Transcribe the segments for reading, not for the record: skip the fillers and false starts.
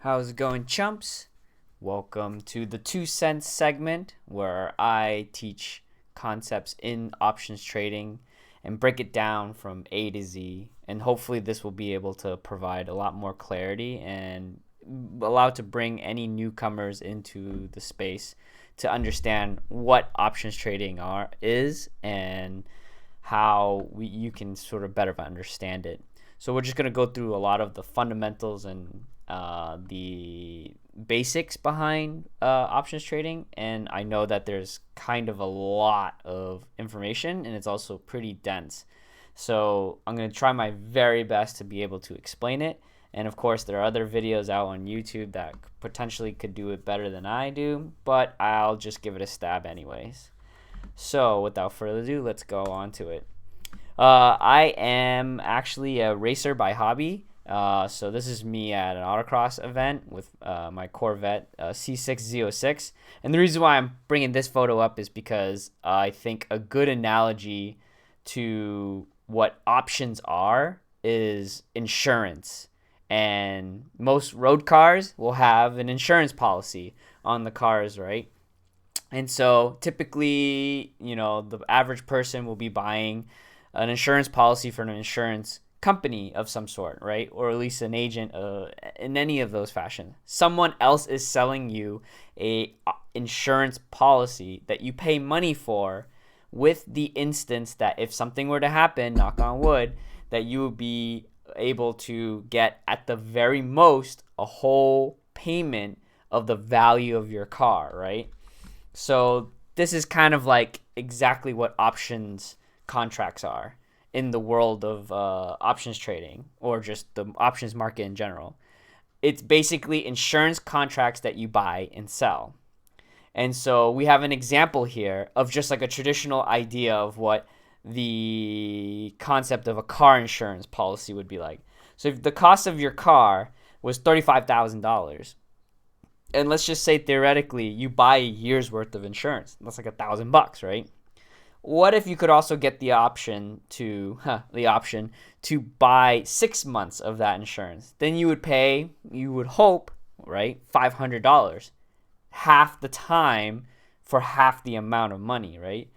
How's it going, chumps? Welcome to the 2 cents segment where I teach concepts in options trading and break it down from A to Z. And hopefully, this will be able to provide a lot more clarity and allow to bring any newcomers into the space to understand what options trading is and how you can sort of better understand it. So we're just going to go through a lot of the fundamentals and the basics behind options trading. And I know that there's kind of a lot of information and it's also pretty dense. So I'm going to try my very best to be able to explain it. And of course, there are other videos out on YouTube that potentially could do it better than I do, but I'll just give it a stab anyways. So without further ado, let's go on to it. I am actually a racer by hobby. So this is me at an autocross event with my Corvette C6Z06. And the reason why I'm bringing this photo up is because I think a good analogy to what options are is insurance. And most road cars will have an insurance policy on the cars, right? And so typically, the average person will be buying an insurance policy for an insurance company of some sort, right? Or at least an agent in any of those fashion. Someone else is selling you a insurance policy that you pay money for, with the instance that if something were to happen, knock on wood, that you would be able to get at the very most a whole payment of the value of your car, right? So this is kind of like exactly what options contracts are in the world of options trading, or just the options market in general. It's basically insurance contracts that you buy and sell. And so we have an example here of just like a traditional idea of what the concept of a car insurance policy would be like. So if the cost of your car was $35,000, and let's just say theoretically you buy a year's worth of insurance, that's like $1,000, right? What if you could also get the option to buy 6 months of that insurance? Then you would hope, right, $500, half the time for half the amount of money, right?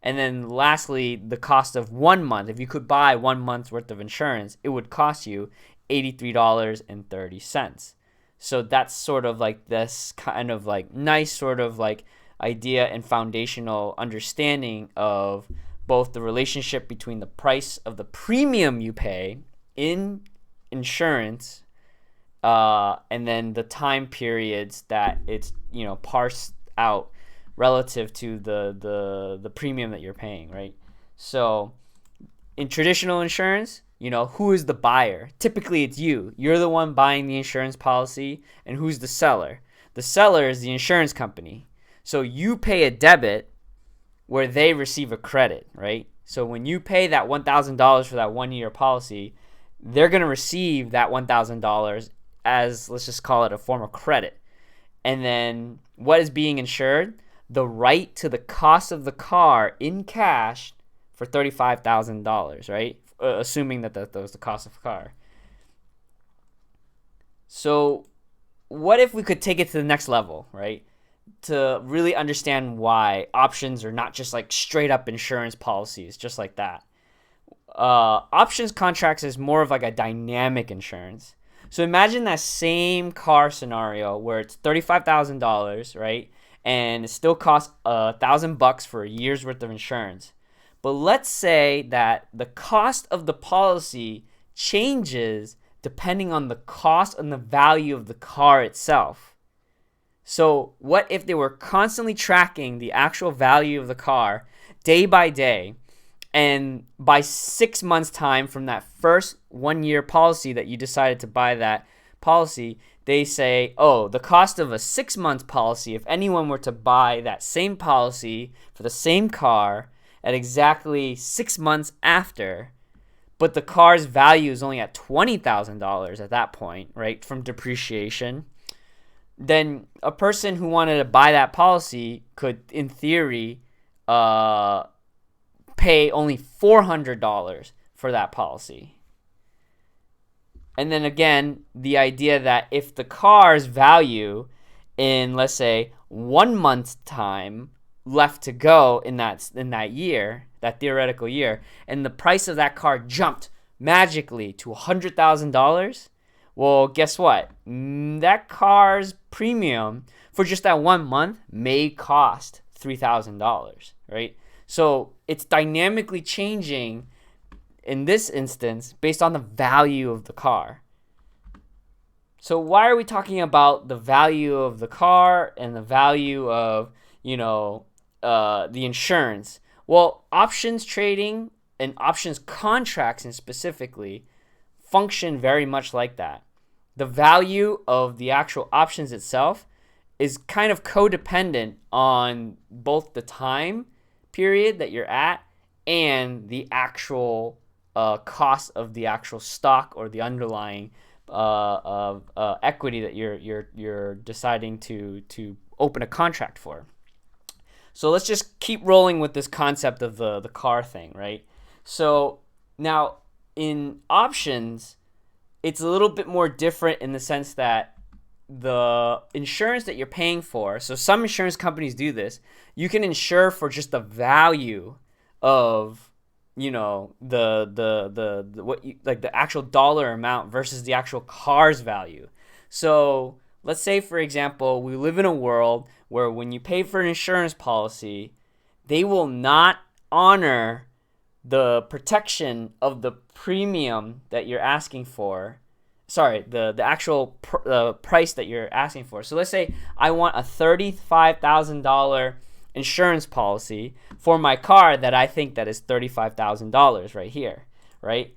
And then lastly, the cost of 1 month. If you could buy 1 month's worth of insurance, it would cost you $83.30. So that's sort of like this kind of like nice sort of like idea and foundational understanding of both the relationship between the price of the premium you pay in insurance, and then the time periods that it's parsed out relative to the premium that you're paying, right? So in traditional insurance, who is the buyer? Typically, it's you. You're the one buying the insurance policy, and who's the seller? The seller is the insurance company. So you pay a debit where they receive a credit, right? So when you pay that $1,000 for that 1 year policy, they're going to receive that $1,000 as, let's just call it, a form of credit. And then what is being insured? The right to the cost of the car in cash for $35,000, right? Assuming that was the cost of the car. So what if we could take it to the next level, right? To really understand why options are not just like straight up insurance policies, just like that. Options contracts is more of like a dynamic insurance. So imagine that same car scenario where it's $35,000, right? And it still costs $1,000 for a year's worth of insurance. But let's say that the cost of the policy changes depending on the cost and the value of the car itself. So what if they were constantly tracking the actual value of the car day by day, and by 6 months time from that first 1 year policy that you decided to buy that policy, they say, oh, the cost of a 6 month policy, if anyone were to buy that same policy for the same car at exactly 6 months after, but the car's value is only at $20,000 at that point, right, from depreciation, then a person who wanted to buy that policy could, in theory, pay only $400 for that policy. And then again, the idea that if the car's value in, let's say, 1 month's time left to go in that year, that theoretical year, and the price of that car jumped magically to $100,000, well, guess what? That car's premium for just that 1 month may cost $3,000, right? So it's dynamically changing in this instance based on the value of the car. So why are we talking about the value of the car and the value of, the insurance? Well, options trading and options contracts and specifically function very much like that. The value of the actual options itself is kind of codependent on both the time period that you're at and the actual cost of the actual stock or the underlying equity that you're deciding to open a contract for. So let's just keep rolling with this concept of the car thing, right? So now in options, it's a little bit more different in the sense that the insurance that you're paying for, so some insurance companies do this, you can insure for just the value of the actual dollar amount versus the actual car's value. So let's say, for example, we live in a world where when you pay for an insurance policy, they will not honor the protection of the premium that you're asking for. Sorry, the actual price that you're asking for. So let's say I want a $35,000 insurance policy for my car that I think that is $35,000 right here, right?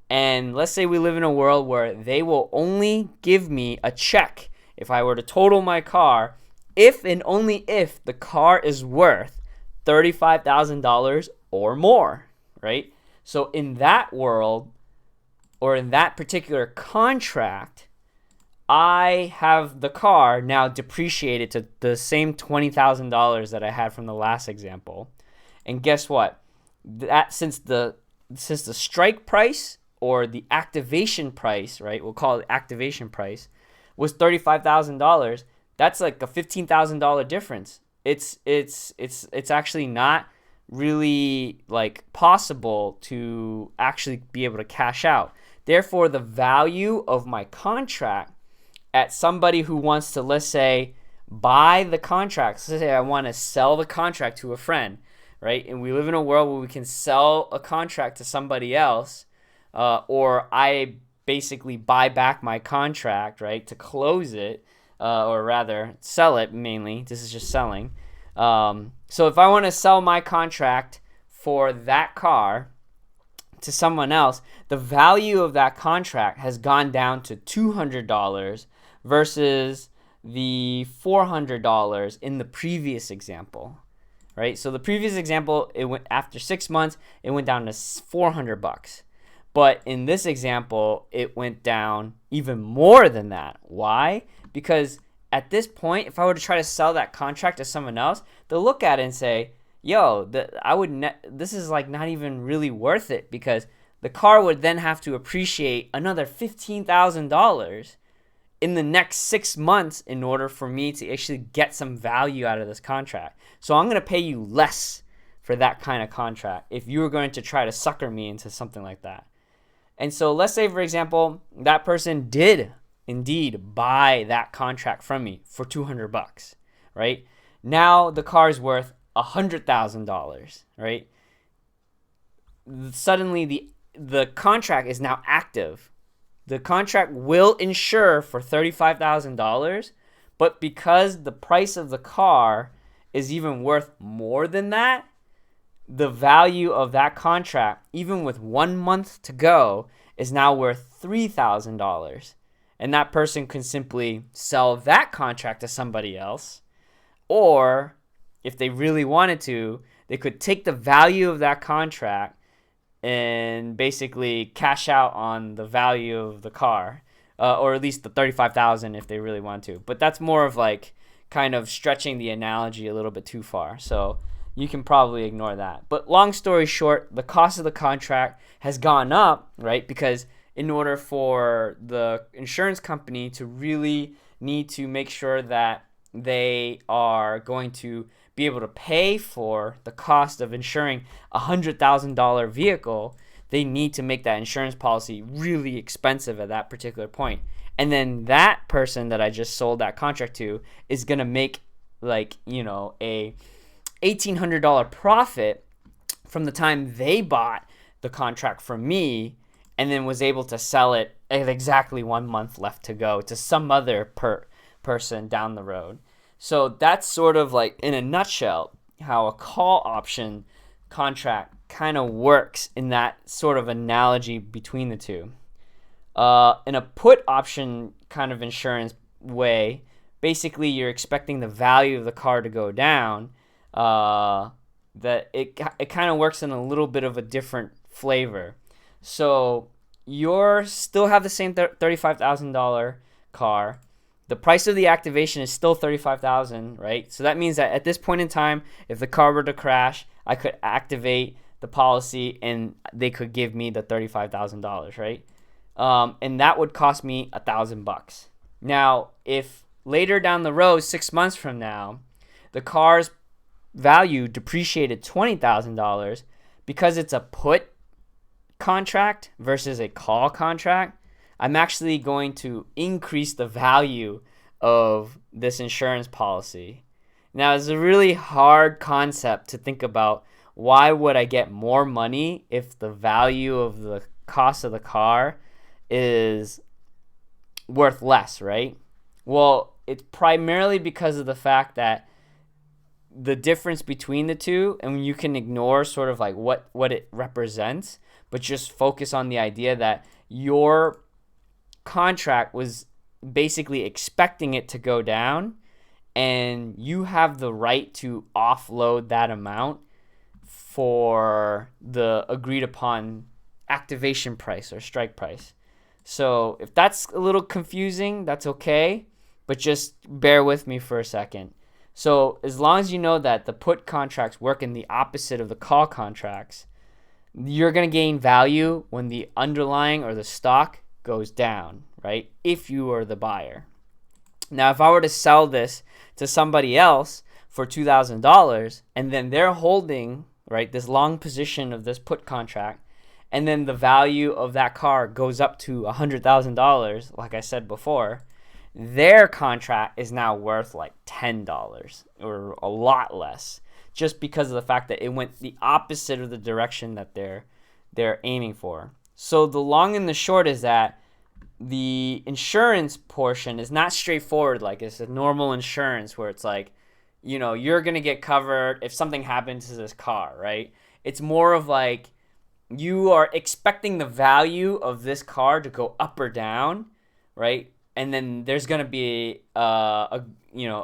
And let's say we live in a world where they will only give me a check if I were to total my car, if and only if the car is worth $35,000 or more, right? So in that world, or in that particular contract, I have the car now depreciated to the same $20,000 that I had from the last example. And guess what? That since the strike price or the activation price, right? We'll call it activation price, was $35,000. That's like a $15,000 difference. It's actually not really like possible to actually be able to cash out. Therefore, the value of my contract at somebody who wants to, let's say, buy the contract. Let's say I want to sell the contract to a friend, right? And we live in a world where we can sell a contract to somebody else, or I basically buy back my contract, right, to close it, or rather sell it mainly. This is just selling. So if I want to sell my contract for that car to someone else, the value of that contract has gone down to $200 versus the $400 in the previous example, right? So the previous example, it went after 6 months, it went down to $400. But in this example, it went down even more than that. Why? Because at this point, if I were to try to sell that contract to someone else, they'll look at it and say, yo, this is like not even really worth it, because the car would then have to appreciate another $15,000 in the next 6 months in order for me to actually get some value out of this contract. So I'm going to pay you less for that kind of contract if you were going to try to sucker me into something like that. And so let's say, for example, that person did indeed buy that contract from me for $200, right? Now the car is worth $100,000, right? Suddenly the contract is now active. The contract will insure for $35,000, but because the price of the car is even worth more than that, the value of that contract, even with 1 month to go, is now worth $3,000. And that person can simply sell that contract to somebody else, or if they really wanted to, they could take the value of that contract and basically cash out on the value of the car, or at least the $35,000 if they really want to. But that's more of like kind of stretching the analogy a little bit too far. So you can probably ignore that. But long story short, the cost of the contract has gone up, right? Because in order for the insurance company to really need to make sure that they are going to be able to pay for the cost of insuring a $100,000 vehicle, they need to make that insurance policy really expensive at that particular point. And then that person that I just sold that contract to is going to make like, a $1,800 profit from the time they bought the contract from me and then was able to sell it at exactly 1 month left to go to some other person down the road. So that's sort of like, in a nutshell, how a call option contract kind of works in that sort of analogy between the two. In a put option kind of insurance way, basically you're expecting the value of the car to go down. That it kind of works in a little bit of a different flavor. So you still have the same $35,000 car. The price of the activation is still $35,000, right? So that means that at this point in time, if the car were to crash, I could activate the policy and they could give me the $35,000, right? And that would cost me $1,000. Now, if later down the road, 6 months from now, the car's value depreciated $20,000, because it's a put contract versus a call contract, I'm actually going to increase the value of this insurance policy. Now, it's a really hard concept to think about. Why would I get more money if the value of the cost of the car is worth less, right? Well, it's primarily because of the fact that the difference between the two, and you can ignore sort of like what it represents, but just focus on the idea that your contract was basically expecting it to go down, and you have the right to offload that amount for the agreed upon activation price or strike price. So if that's a little confusing, that's okay, but just bear with me for a second. So as long as you know that the put contracts work in the opposite of the call contracts, you're going to gain value when the underlying or the stock goes down, right? If you are the buyer. Now, if I were to sell this to somebody else for $2,000 and then they're holding, right, this long position of this put contract, and then the value of that car goes up to $100,000, like I said before, their contract is now worth like $10 or a lot less, just because of the fact that it went the opposite of the direction that they're aiming for. So the long and the short is that the insurance portion is not straightforward like it's a normal insurance where it's like, you're going to get covered if something happens to this car, right? It's more of like you are expecting the value of this car to go up or down, right? And then there's going to be an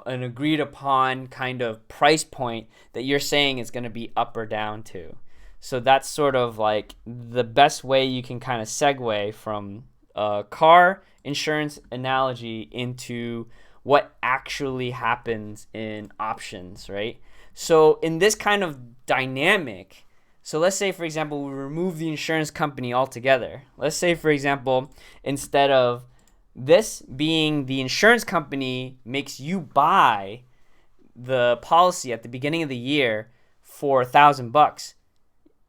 agreed upon kind of price point that you're saying is going to be up or down to. So that's sort of like the best way you can kind of segue from a car insurance analogy into what actually happens in options, right? So in this kind of dynamic, so let's say, for example, we remove the insurance company altogether. Let's say, for example, instead of this being the insurance company makes you buy the policy at the beginning of the year for $1,000.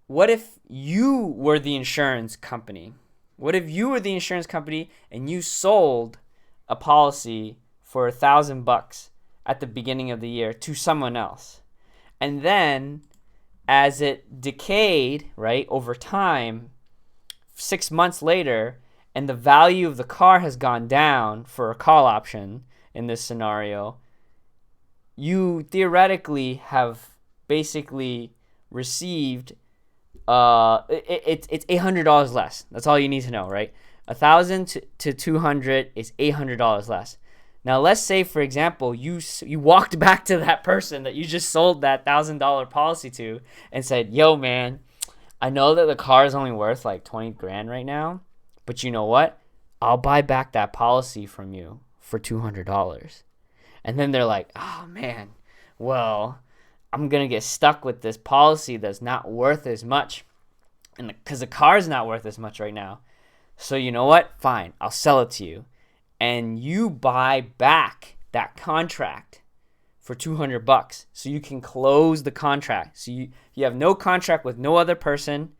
What if you were the insurance company? What if you were the insurance company and you sold a policy for $1,000 at the beginning of the year to someone else? And then as it decayed, right, over time, 6 months later, and the value of the car has gone down for a call option in this scenario, you theoretically have basically received it's $800 less. That's all you need to know, right? 1,000 to 200 is $800 less. Now, let's say, for example, you walked back to that person that you just sold that $1,000 policy to and said, "Yo, man, I know that the car is only worth like 20 grand right now, but you know what? I'll buy back that policy from you for $200. And then they're like, "Oh, man, well, I'm going to get stuck with this policy that's not worth as much, and because the car's not worth as much right now." So you know what? Fine, I'll sell it to you. And you buy back that contract for $200. So you can close the contract. So you have no contract with no other person,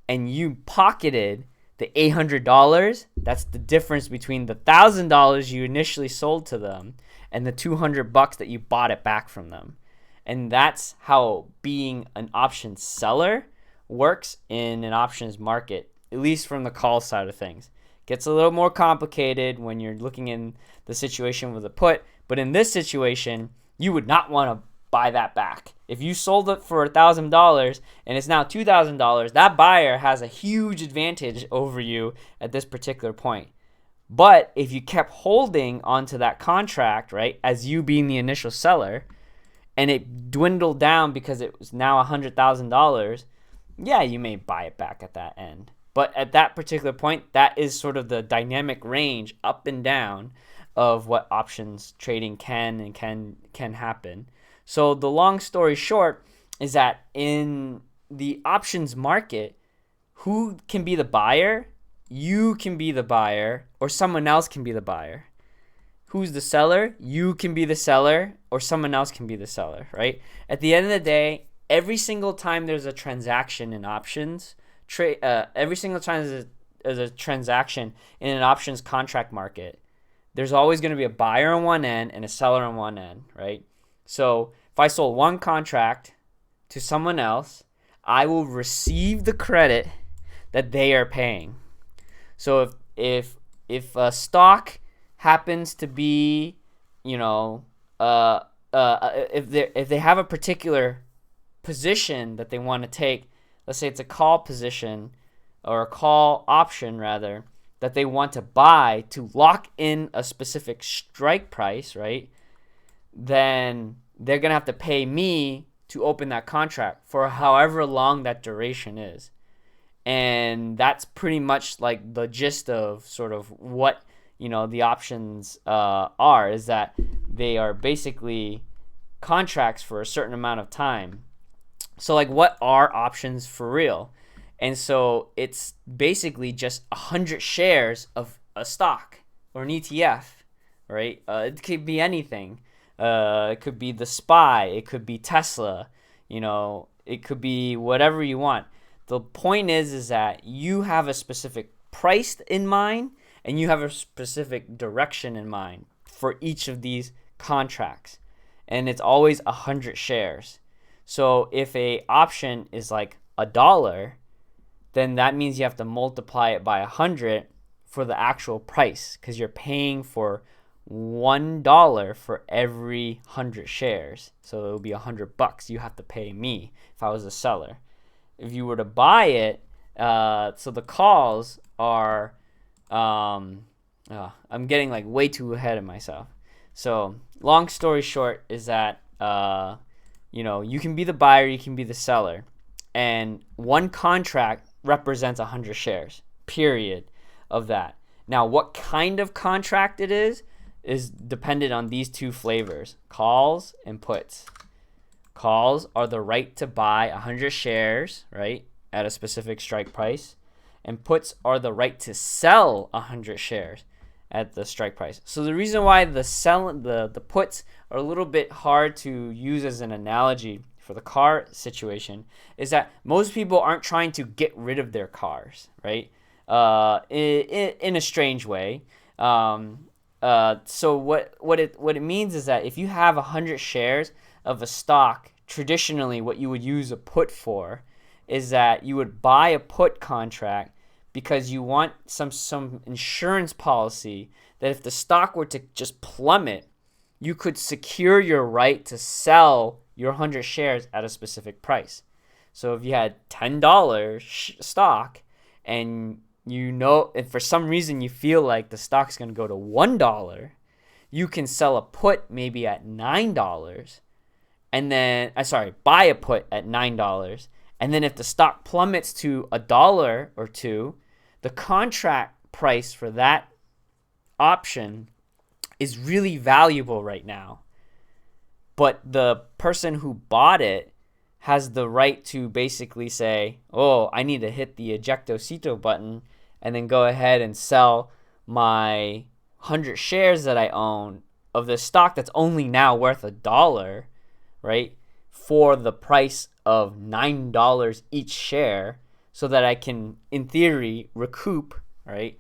and you pocketed the $800. That's the difference between the $1,000 you initially sold to them and the $200 that you bought it back from them. And that's how being an options seller works in an options market, at least from the call side of things. Gets a little more complicated when you're looking in the situation with a put, but in this situation, you would not want to buy that back. If you sold it for $1,000 and it's now $2,000, that buyer has a huge advantage over you at this particular point. But if you kept holding onto that contract, right, as you being the initial seller, and it dwindled down because it was now $100,000, yeah, you may buy it back at that end. But at that particular point, that is sort of the dynamic range up and down of what options trading can happen. So the long story short is that in the options market, who can be the buyer? You can be the buyer, or someone else can be the buyer. Who's the seller? You can be the seller, or someone else can be the seller, right? At the end of the day, every single time there's a transaction in options, every single time there's a transaction in an options contract market, there's always going to be a buyer on one end and a seller on one end, right? So if I sold one contract to someone else, I will receive the credit that they are paying. So if a stock happens to be, if they have a particular position that they want to take, let's say it's a call position or a call option rather, that they want to buy to lock in a specific strike price, right? Then they're going to have to pay me to open that contract for however long that duration is. And that's pretty much like the gist of sort of what, the options are, is that they are basically contracts for a certain amount of time. So like, what are options for real? And so it's basically just 100 shares of a stock or an ETF, right? It could be anything. It could be the SPY. It could be Tesla. It could be whatever you want. The point is that you have a specific price in mind and you have a specific direction in mind for each of these contracts. And it's always 100 shares. So if a option is like $1, then that means you have to multiply it by 100 for the actual price, because you're paying for $1 for every 100 shares. So it would be $100 you have to pay me if I was a seller. If you were to buy it, so the calls are, I'm getting like way too ahead of myself. So long story short is that, you can be the buyer, you can be the seller. And one contract represents 100 shares, period, of that. Now, what kind of contract it is dependent on these two flavors, calls and puts. Calls are the right to buy 100 shares, right, at a specific strike price. And puts are the right to sell 100 shares at the strike price. So the reason why the puts are a little bit hard to use as an analogy for the car situation is that most people aren't trying to get rid of their cars, right? In a strange way. So what it means is that if you have 100 shares of a stock, traditionally what you would use a put for is that you would buy a put contract because you want some insurance policy that if the stock were to just plummet, you could secure your right to sell your 100 shares at a specific price. So if you had $10 stock and and for some reason you feel like the stock's going to go to $1, you can sell a put maybe at $9 and then, buy a put at $9. And then if the stock plummets to $1 or $2, the contract price for that option is really valuable right now. But the person who bought it has the right to basically say, oh, I need to hit the ejectocito button and then go ahead and sell my 100 shares that I own of the stock that's only now worth $1, right, for the price of $9 each share, so that I can, in theory, recoup, right,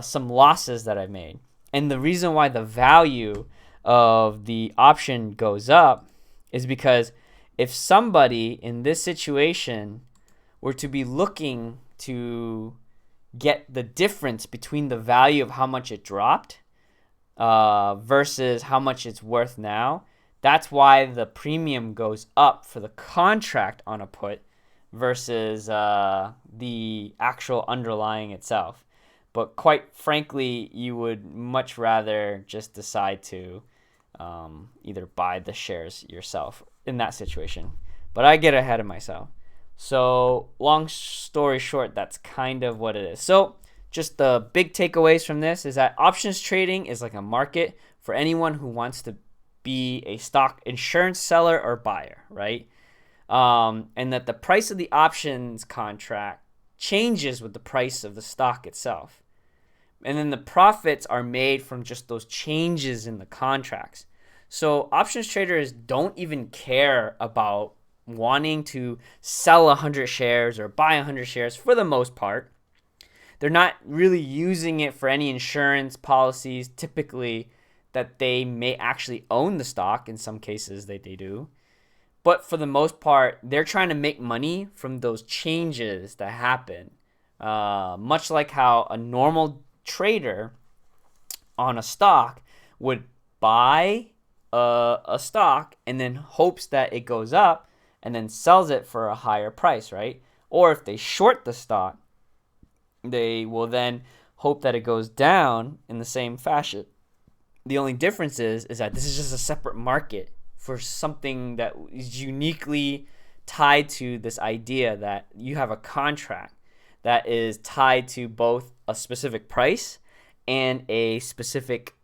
some losses that I made. And the reason why the value of the option goes up is because if somebody in this situation were to be looking to get the difference between the value of how much it dropped versus how much it's worth now, that's why the premium goes up for the contract on a put versus the actual underlying itself. But quite frankly, you would much rather just decide to either buy the shares yourself in that situation. But I get ahead of myself. So long story short, that's kind of what it is. So just the big takeaways from this is that options trading is like a market for anyone who wants to be a stock insurance seller or buyer, right? And that the price of the options contract changes with the price of the stock itself. And then the profits are made from just those changes in the contracts. So options traders don't even care about wanting to sell 100 shares or buy 100 shares for the most part. They're not really using it for any insurance policies, typically, that they may actually own the stock. In some cases, they do. But for the most part, they're trying to make money from those changes that happen. Much like how a normal trader on a stock would buy a stock and then hopes that it goes up and then sells it for a higher price, right? Or if they short the stock, they will then hope that it goes down in the same fashion. The only difference is that this is just a separate market for something that is uniquely tied to this idea that you have a contract that is tied to both a specific price and a specific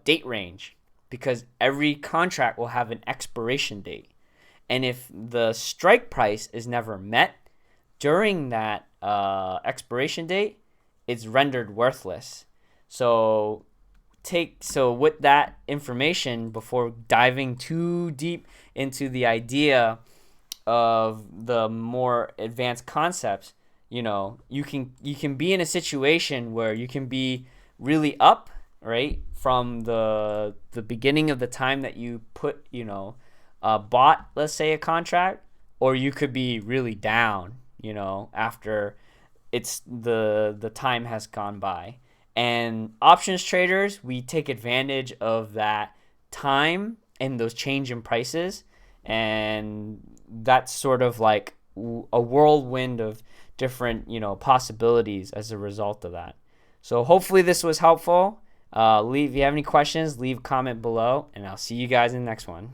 date range, because every contract will have an expiration date. And if the strike price is never met during that expiration date, it's rendered worthless. So with that information, before diving too deep into the idea of the more advanced concepts, you can be in a situation where you can be really up, right, from the beginning of the time that you bought, let's say, a contract, or you could be really down, after it's the time has gone by. And options traders, we take advantage of that time and those change in prices, and that's sort of like a whirlwind of different possibilities as a result of that. So hopefully this was helpful. If you have any questions, leave a comment below, and I'll see you guys in the next one.